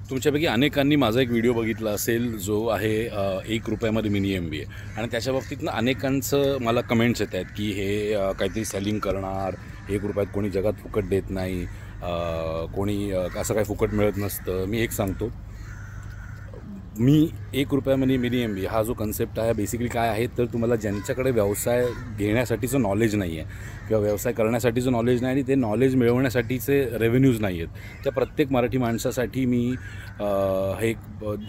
तुमच्यापैकी अनेकांनी माझा एक व्हिडिओ बघितला असेल जो आहे 1 रुपयामध्ये मिनी MBA आणि त्याच्या बाबतीतनं अनेकांचं मला कमेंट्स येत आहेत की हे काहीतरी सेलिंग करणार, 1 रुपयात कोणी जगात फुकट देत नाही, कोणी असं काही फुकट मिळत नसतं. मी एक सांगतो, मी 1 रुपयामध्ये मिनी MBA हा जो कन्सेप्ट आहे बेसिकली काय आहे तर तुम्हाला ज्यांच्याकडे व्यवसाय घेण्यासाठीचं नॉलेज नाही आहे किंवा व्यवसाय करण्यासाठीचं नॉलेज नाही आणि ते नॉलेज मिळवण्यासाठीचे रेव्हेन्यूज नाही आहेत, त्या प्रत्येक मराठी माणसासाठी मी हे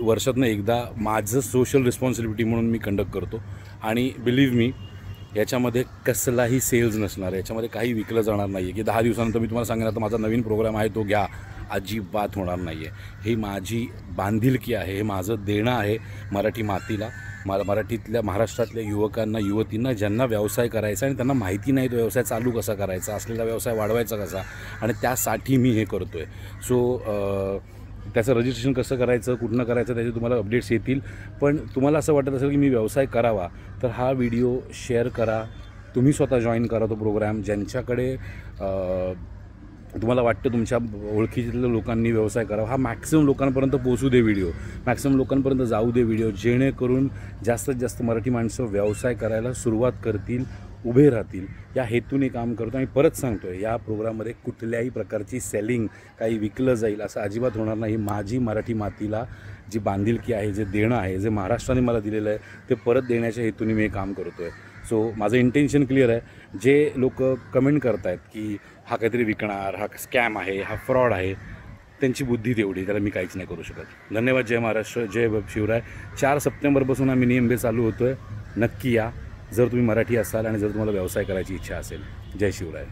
वर्षातनं एकदा माझं सोशल रिस्पॉन्सिबिलिटी म्हणून मी कंडक्ट करतो. आणि बिलीव्ह मी, याच्यामध्ये कसलाही सेल्स नसणार आहे, याच्यामध्ये काही विकलं जाणार नाही आहे की 10 दिवसानंतर मी तुम्हाला सांगेन आता माझा नवीन प्रोग्राम आहे तो घ्या. अजिबात होणार नाही आहे. ही माझी बांधिलकी आहे, हे माझं देणं आहे मराठी मातीला, मराठीतल्या महाराष्ट्रातल्या युवकांना युवतींना ज्यांना व्यवसाय करायचा आणि त्यांना माहिती नाही तो व्यवसाय चालू कसा करायचा, असलेला व्यवसाय वाढवायचा कसा, आणि त्यासाठी मी हे करतो आहे. सो त्याचं रजिस्ट्रेशन कसं करायचं, कुठनं करायचं, त्याचे तुम्हाला अपडेट्स येतील. पण तुम्हाला असं वाटत असेल की मी व्यवसाय करावा तर हा व्हिडिओ शेअर करा, तुम्ही स्वतः जॉईन करा तो प्रोग्राम. ज्यांच्याकडे तुम्हाला वाटतं तुमच्या ओळखीतल्या लोकांनी व्यवसाय करावा, हा मॅक्सिमम लोकांपर्यंत पोहोचू दे व्हिडिओ, मॅक्सिमम लोकांपर्यंत जाऊ दे व्हिडिओ, जेणेकरून जास्तीत जास्त मराठी माणसं व्यवसाय करायला सुरुवात करतील, उभे राहतील. या हेतूने काम करतो. आणि परत सांगतो आहे, या प्रोग्राममध्ये कुठल्याही प्रकारची सेलिंग, काही विकलं जाईल असं अजिबात होणार नाही. माझी मराठी मातीला जी बांधिलकी आहे, जे देणं आहे, जे महाराष्ट्राने मला दिलेलं आहे ते परत देण्याच्या हेतूने मी हे काम करतो आहे. सो माझं इंटेन्शन क्लिअर आहे. जे लोक कमेंट करत आहेत की हा काहीतरी विकणार, हा स्कॅम आहे, हा फ्रॉड आहे, त्यांची बुद्धी तेवढी, त्याला मी काहीच नाही करू शकत. धन्यवाद. जय महाराष्ट्र, जय शिवराय. 4 सप्टेंबरपासून हा मिनी MBA चालू होतो आहे. नक्की या, जर तुम्ही मराठी असाल आणि जर तुम्हाला व्यवसाय करायची इच्छा असेल. जय शिवराय.